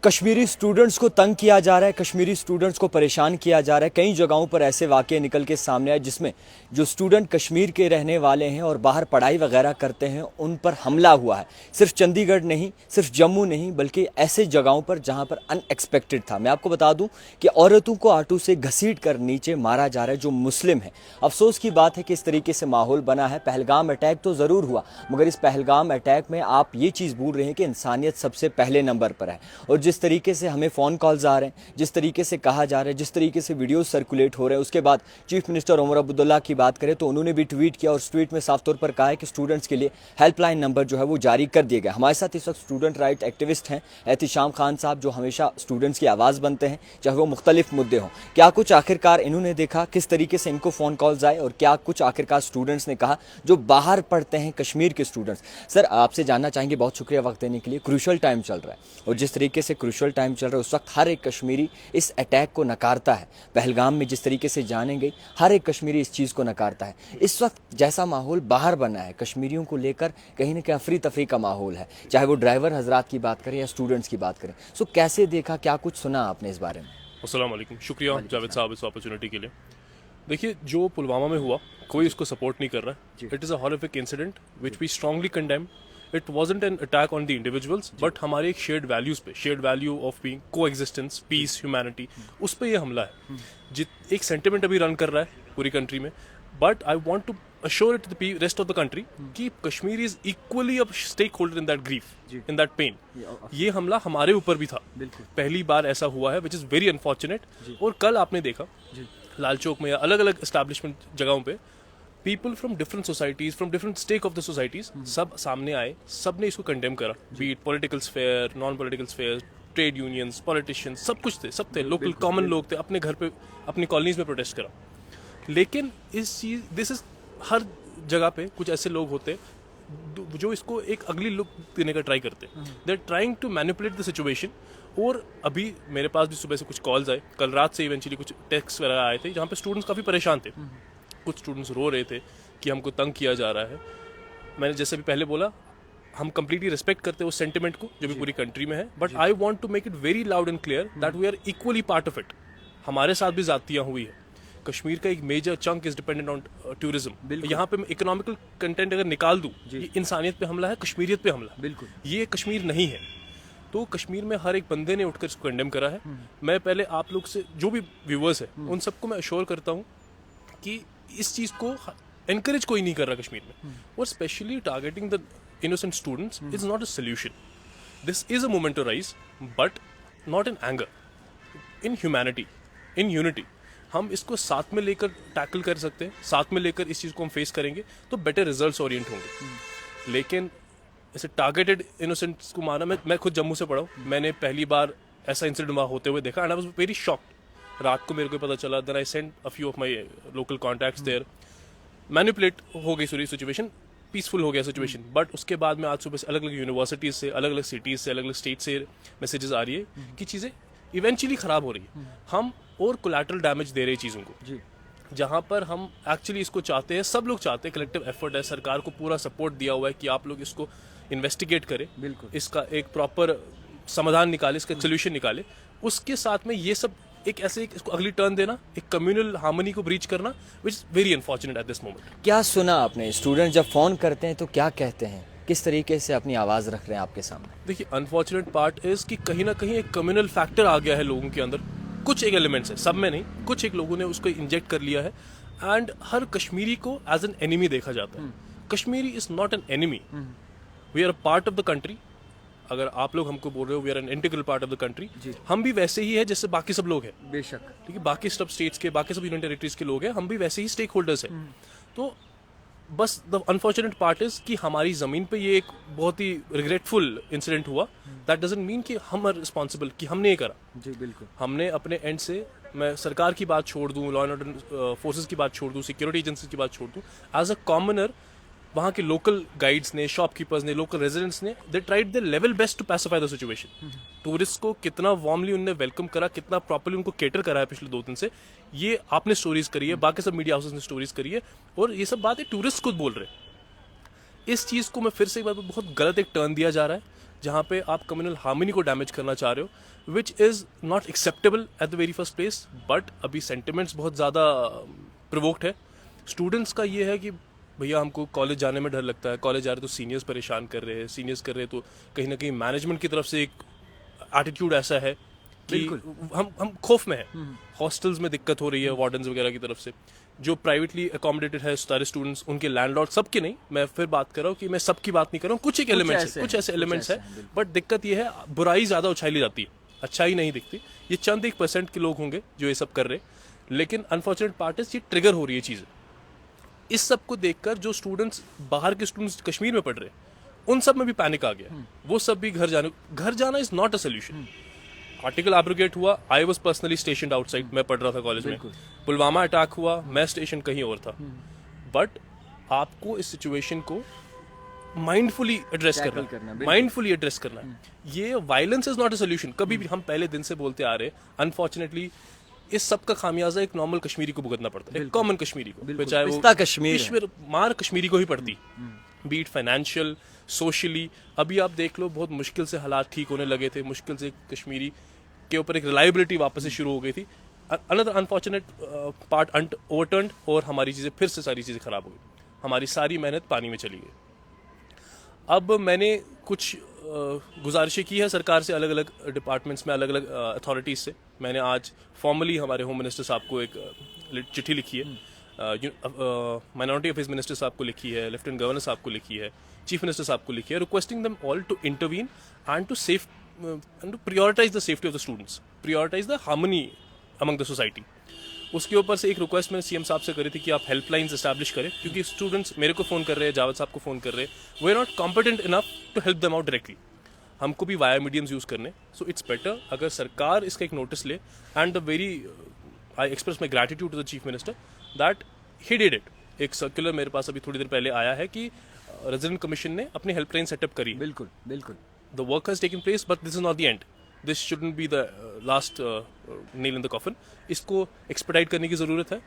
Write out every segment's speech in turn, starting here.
Kashmiri students को तंग किया जा रहा है, कश्मीरी स्टूडेंट्स को परेशान किया जा रहा है। कई जगहों पर ऐसे वाक़ये निकल के सामने आए जिसमें जो स्टूडेंट कश्मीर के रहने वाले हैं और बाहर पढ़ाई वगैरह करते हैं उन पर हमला हुआ है। सिर्फ चंडीगढ़ नहीं, सिर्फ जम्मू नहीं, बल्कि ऐसे जगहों पर जहां पर अनएक्सपेक्टेड था। मैं आपको बता दूं कि औरतों को ऑटो से घसीट कर नीचे मारा जा रहा है जो मुस्लिम है। अफसोस की बात है कि इस तरीके से माहौल बना है। पहलगाम अटैक तो ज़रूर हुआ, मगर इस पहलगाम अटैक में आप ये चीज़ भूल रहे हैं कि इंसानियत सबसे पहले नंबर पर है। और जिस तरीके से हमें फ़ोन कॉल्स आ रहे हैं, जिस तरीके से कहा जा रहा है, जिस तरीके से वीडियोस सर्कुलेट हो रहे हैं, उसके बाद चीफ मिनिस्टर उमर अब्दुल्ला की बात करें तो उन्होंने भी ट्वीट किया और उस ट्वीट में साफ तौर पर कहा है कि स्टूडेंट्स के लिए हेल्पलाइन नंबर जो है वो जारी कर दिया गया। हमारे साथ इस वक्त स्टूडेंट राइट एक्टिविस्ट हैं एहतिशाम खान साहब, जो हमेशा स्टूडेंट्स की आवाज़ बनते हैं चाहे वो मुख्तलिफ मुद्दे हों। क्या कुछ आखिरकार इन्होंने देखा, किस तरीके से इनको फ़ोन कॉल्स आए और क्या कुछ आखिरकार स्टूडेंट्स ने कहा जो बाहर पढ़ते हैं, कश्मीर के स्टूडेंट्स। सर, आपसे जानना चाहेंगे, बहुत शुक्रिया वक्त देने के लिए। क्रूशल टाइम चल रहा है और जिस तरीके से क्रूशल टाइम चल रहा है उस वक्त हर एक कश्मीरी इस अटैक को नकारता है। पहलगाम में जिस तरीके से जाने गई, हर एक कश्मीरी इस चीज़ को नकारता है। इस वक्त जैसा माहौल बाहर बना है कश्मीरियों को लेकर, कहीं ना कहीं अफरी तफरी का माहौल है, चाहे वो ड्राइवर हजरात की बात करें या स्टूडेंट्स की बात करें। सो कैसे देखा, क्या कुछ सुना आपने इस बारे में? अस्सलाम वालेकुम, शुक्रिया जावेद साहब इस अपॉर्चुनिटी के लिए। देखिए, जो पुलवामा में हुआ कोई इसको सपोर्ट नहीं कर रहा है। It is a horrific incident which we strongly condemn. It wasn't an attack on the individuals but हमारे एक शेयर्ड वैल्यूज़ पे, shared value of being coexistence, peace, humanity, उस पर यह हमला है। एक सेंटिमेंट अभी रन कर रहा है पूरी कंट्री में, but I want to assure it to the rest of the country कि Kashmir is equally a stakeholder in that grief, in that pain. ये हमला हमारे ऊपर भी था, पहली बार ऐसा हुआ है, which is very unfortunate. और कल आपने देखा लाल चौक में या अलग अलग एस्टैब्लिशमेंट जगहों पे people from different societies, from different stake of the societies, सब सामने आए, सब ने इसको कंडेम करा। Be it political sphere, non political sphere, trade unions, politicians, सब कुछ थे, सब थे, लोकल कॉमन लोग थे, अपने घर पे, अपनी कॉलोनीज में प्रोटेस्ट करा। लेकिन इस चीज, दिस इज हर जगह पे कुछ ऐसे लोग होते जो इसको एक अगली लुक देने का ट्राई करते, they are trying to manipulate the situation. और अभी मेरे पास भी सुबह से कुछ कॉल्स आए, कल रात से इवेंचुअली कुछ टेक्स्ट वगैरह आए थे जहाँ पे स्टूडेंट्स काफ़ी परेशान थे। कुछ स्टूडेंट्स रो रहे थे कि हमको तंग किया जा रहा है। मैंने जैसे भी पहले बोला, हम कंप्लीटली रिस्पेक्ट करते हैं उस सेंटिमेंट को जो भी पूरी कंट्री में है, but I want to make it very loud and clear that we are equally part of it. हमारे साथ भी ज्यादतियाँ हुई है। कश्मीर का एक major chunk is dependent on tourism. यहाँ पे मैं इकोनॉमिकल कंटेंट अगर निकाल दूं, ये इंसानियत पे हमला है, कश्मीरियत पे हमला, बिल्कुल ये कश्मीर नहीं है। तो कश्मीर में हर एक बंदे ने उठकर इसको कंडेम करा है। मैं पहले आप लोग से, जो भी व्यूअर्स है, उन सबको मैं अश्योर करता हूँ कि इस चीज़ को एनकरेज कोई नहीं कर रहा कश्मीर में, और specially targeting the innocent students is not a solution. This is a moment to rise, but not in anger, in humanity, in unity. हम इसको साथ में लेकर टैकल कर सकते हैं, साथ में लेकर इस चीज़ को हम फेस करेंगे तो बेटर रिजल्ट्स ओरिएंट होंगे। लेकिन ऐसे टारगेटेड इनोसेंट्स को मारना, मैं खुद जम्मू से पढ़ा हूँ, मैंने पहली बार ऐसा इंसिडेंट वहाँ होते हुए देखा and I was very shocked. रात को मेरे को पता चला, then I sent a few of my local contacts there, manipulate हो गई सारी सिचुएशन, पीसफुल हो गया सिचुएशन। बट उसके बाद में आज सुबह से अलग अलग यूनिवर्सिटीज़ से, अलग अलग सिटीज़ से, अलग अलग स्टेट से मैसेजेस आ रही है कि चीज़ें इवेंचुअली ख़राब हो रही है। हम और कोलैटरल डैमेज दे रहे हैं चीज़ों को, जहाँ पर हम एक्चुअली इसको चाहते हैं, सब लोग चाहते हैं, कलेक्टिव एफर्ट है, सरकार को पूरा सपोर्ट दिया हुआ है कि आप लोग इसको इन्वेस्टिगेट करें, बिल्कुल इसका एक प्रॉपर समाधान निकाले, इसका सोल्यूशन निकाले। उसके साथ में ये सब एक ऐसे इसको अगली टर्न देना, एक कम्युनल हार्मनी को ब्रीच करना, which is very unfortunate at this moment. क्या सुना आपने? स्टूडेंट जब फ़ोन करते हैं तो क्या कहते हैं, किस तरीके से अपनी आवाज़ रख रहे हैं आपके सामने? देखिए, अनफॉर्चुनेट पार्ट इज कि कहीं ना कहीं एक कम्युनल फैक्टर आ गया है लोगों के अंदर। कुछ एक एलिमेंट्स है, सब में नहीं, कुछ एक लोगों ने उसको इंजेक्ट कर लिया है एंड हर कश्मीरी को एज एन एनिमी देखा जाता है। Kashmiri is not an enemy, we are a part of the country. अगर आप लोग हमको बोल रहे हो we are an integral part of the country, हम भी वैसे ही है जैसे बाकी सब लोग हैं, बेशक, ठीक है, बाकी सब स्टेट्स के, बाकी सब यूनियन टेरिटरीज के लोग हैं, हम भी वैसे ही स्टेक होल्डर्स हैं। तो बस द अनफॉर्चुनेट पार्ट इज कि हमारी जमीन पे ये एक बहुत ही रिग्रेटफुल इंसिडेंट हुआ। दैट डजंट मीन कि हम आर रिस्पॉन्सिबल, कि हमने ये करा। जी बिल्कुल, हमने अपने एंड से, मैं सरकार की बात छोड़ दूं, लॉ एंड ऑर्डर फोर्सेस की बात छोड़ दूं, सिक्योरिटी एजेंसी की बात छोड़ दूं, एज अ कॉमनर वहाँ के लोकल गाइड्स ने, शॉपकीपर्स ने, लोकल रेजिडेंट्स ने, they tried the level best to pacify the situation. Tourist को कितना वार्मली उन्होंने वेलकम करा, कितना प्रॉपर्ली उनको केटर करा है पिछले 2 दिन से, ये आपने स्टोरीज करी है, बाकी सब मीडिया हाउसेस ने स्टोरीज करी है, और ये सब बातें टूरिस्ट खुद बोल रहे हैं। इस चीज़ को मैं फिर से एक बार बहुत गलत एक टर्न दिया जा रहा है। जहाँ पे आप कम्युनल हार्मनी को डैमेज करना चाह रहे हो, which is not acceptable at the very first place. But अभी सेंटिमेंट्स बहुत ज़्यादा प्रोवोक्ड है। स्टूडेंट्स का ये है कि भैया हमको कॉलेज जाने में डर लगता है, कॉलेज जा रहे तो सीनियर्स परेशान कर रहे हैं, सीनियर्स कर रहे हैं तो कहीं ना कहीं मैनेजमेंट की तरफ से एक एटीट्यूड ऐसा है कि हम खौफ में हैं। हॉस्टल्स में दिक्कत हो रही है वार्डन्स वगैरह की तरफ से। जो प्राइवेटली अकोमोडेटेड है सारे स्टूडेंट्स, उनके लैंडलॉर्ड, सबके नहीं, मैं फिर बात कर रहा हूँ कि मैं सबकी बात नहीं कर रहा हूँ, कुछ एक एलिमेंट्स है, कुछ ऐसे एलिमेंट्स है। बट दिक्कत ये है, बुराई ज़्यादा उछाली जाती है, अच्छाई नहीं दिखती। ये चंद 1% के लोग होंगे जो ये सब कर रहे हैं, लेकिन अनफॉर्चुनेट पार्ट इज ये ट्रिगर हो रही है चीज़ें। इस सब को देखकर जो स्टूडेंट्स, बाहर के स्टूडेंट्स कश्मीर में पढ़ रहे हैं, उन सब में भी पैनिक आ गया। वो सब भी घर जाना is not a solution. Article abrogate हुआ, I was personally stationed outside, मैं पढ़ रहा था कॉलेज में। पुलवामा अटैक हुआ, मैं स्टेशन कहीं और था। बट आपको इस सिचुएशन को माइंडफुली एड्रेस करना है, माइंडफुली एड्रेस करना है। ये violence is not a solution. कभी भी हम पहले दिन से बोलते आ रहे, अनफॉर्चुनेटली इस सब का खामियाजा एक नॉर्मल कश्मीरी को भुगतना पड़ता है, एक कॉमन कश्मीरी को, चाहे वो कश्मीर मार कश्मीरी को ही पड़ती, बीट फाइनेंशियल, सोशली। अभी आप देख लो, बहुत मुश्किल से हालात ठीक होने लगे थे, मुश्किल से कश्मीरी के ऊपर एक रिलायबिलिटी वापस से शुरू हो गई थी। अनदर अनफॉर्चुनेट पार्ट ओवरटर्न्ड, और हमारी चीज़ें फिर से सारी चीज़ें खराब हो गई, हमारी सारी मेहनत पानी में चली गई। अब मैंने कुछ गुजारिशें की है सरकार से, अलग अलग डिपार्टमेंट्स में, अलग अलग अथॉरिटीज़ से। मैंने आज फॉर्मली हमारे होम मिनिस्टर साहब को एक चिट्ठी लिखी है, माइनॉरिटी अफेयर्स मिनिस्टर साहब को लिखी है, लेफ्टिनेंट गवर्नर साहब को लिखी है, चीफ मिनिस्टर साहब को लिखी है, requesting them all to intervene and to safe and to prioritize the safety of the students, prioritize the harmony among the society. उसके ऊपर से एक रिक्वेस्ट मैंने सीएम साहब से करी थी कि आप हेल्पलाइंस एस्टैब्लिश करें, क्योंकि स्टूडेंट्स मेरे को फ़ोन कर रहे हैं, जावेद साहब को फ़ोन कर रहे हैं, we are not competent enough to help them out directly. हमको भी वाया मीडियम्स यूज़ करने। सो इट्स बेटर अगर सरकार इसका एक नोटिस ले, and the very I express my gratitude to the chief minister that he did it. एक circular मेरे पास अभी थोड़ी देर पहले आया है कि रेजिडेंट कमीशन ने अपनी हेल्पलाइन सेटअप करी। बिल्कुल बिल्कुल। The work has taken place, but this is not the end. This shouldn't be the last nail in the coffin. इसको एक्सपेडाइट करने की ज़रूरत है,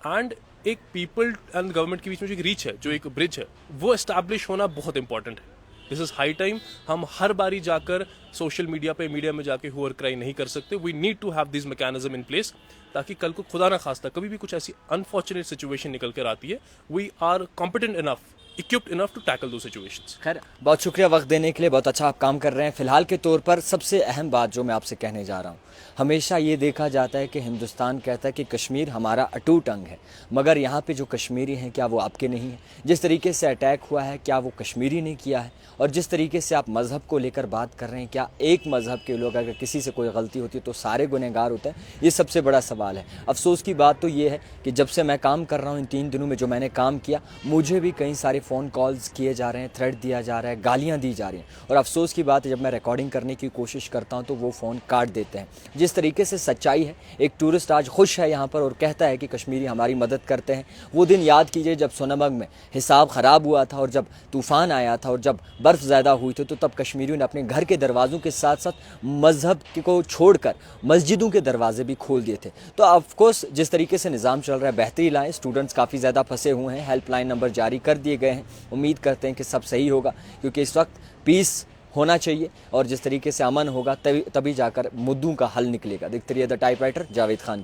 एंड एक पीपल एंड गवर्नमेंट के बीच में जो एक रीच है, जो एक ब्रिज है, वो एस्टैब्लिश होना बहुत इंपॉर्टेंट है। This is high time. हम हर बारी जाकर सोशल मीडिया पे, मीडिया में जाके हुआ क्राई नहीं कर सकते। We need to have this mechanism in place, ताकि कल को खुदा ना खास्ता कभी भी कुछ ऐसी अनफॉर्चुनेट सिचुएशन निकल कर आती है, we are competent enough, equipped enough to tackle those situations. खैर, बहुत शुक्रिया वक्त देने के लिए, बहुत अच्छा आप काम कर रहे हैं। फिलहाल के तौर पर सबसे अहम बात जो मैं आपसे कहने जा रहा हूँ, हमेशा ये देखा जाता है कि हिंदुस्तान कहता है कि कश्मीर हमारा अटूट अंग है, मगर यहाँ पे जो कश्मीरी हैं क्या वो आपके नहीं हैं? जिस तरीके से अटैक हुआ है क्या वो कश्मीरी ने किया है? और जिस तरीके से आप मज़हब को लेकर बात कर रहे हैं, क्या एक मज़हब के लोग, अगर किसी से कोई गलती होती है तो सारे गुनहगार होते हैं? ये सबसे बड़ा सवाल है। अफसोस की बात तो ये है कि जब से मैं काम कर रहा हूँ, इन 3 दिनों में जो मैंने काम किया, मुझे भी कई सारे फ़ोन कॉल्स किए जा रहे हैं, थ्रेट दिया जा रहा है, गालियाँ दी जा रही हैं। और अफसोस की बात है, जब मैं रिकॉर्डिंग करने की कोशिश करता हूँ तो वो फ़ोन काट देते हैं। जिस तरीके से सच्चाई है, एक टूरिस्ट आज खुश है यहाँ पर और कहता है कि कश्मीरी हमारी मदद करते हैं। वो दिन याद कीजिए जब सोनमर्ग में हिसाब ख़राब हुआ था, और जब तूफ़ान आया था, और जब बर्फ़ ज़्यादा हुई थी, तो तब कश्मीरियों ने अपने घर के दरवाज़ों के साथ साथ मज़हब को छोड़कर मस्जिदों के दरवाजे भी खोल दिए थे। तो ऑफकोर्स जिस तरीके से निज़ाम चल रहा है, बेहतरी लाएँ। स्टूडेंट्स काफ़ी ज़्यादा फंसे हुए हैं, हेल्पलाइन नंबर जारी कर दिए गए हैं। उम्मीद करते हैं कि सब सही होगा, क्योंकि इस वक्त पीस होना चाहिए, और जिस तरीके से अमन होगा तभी जाकर मुद्दों का हल निकलेगा। देखते रहिए द टाइपराइटर, जावेद खान।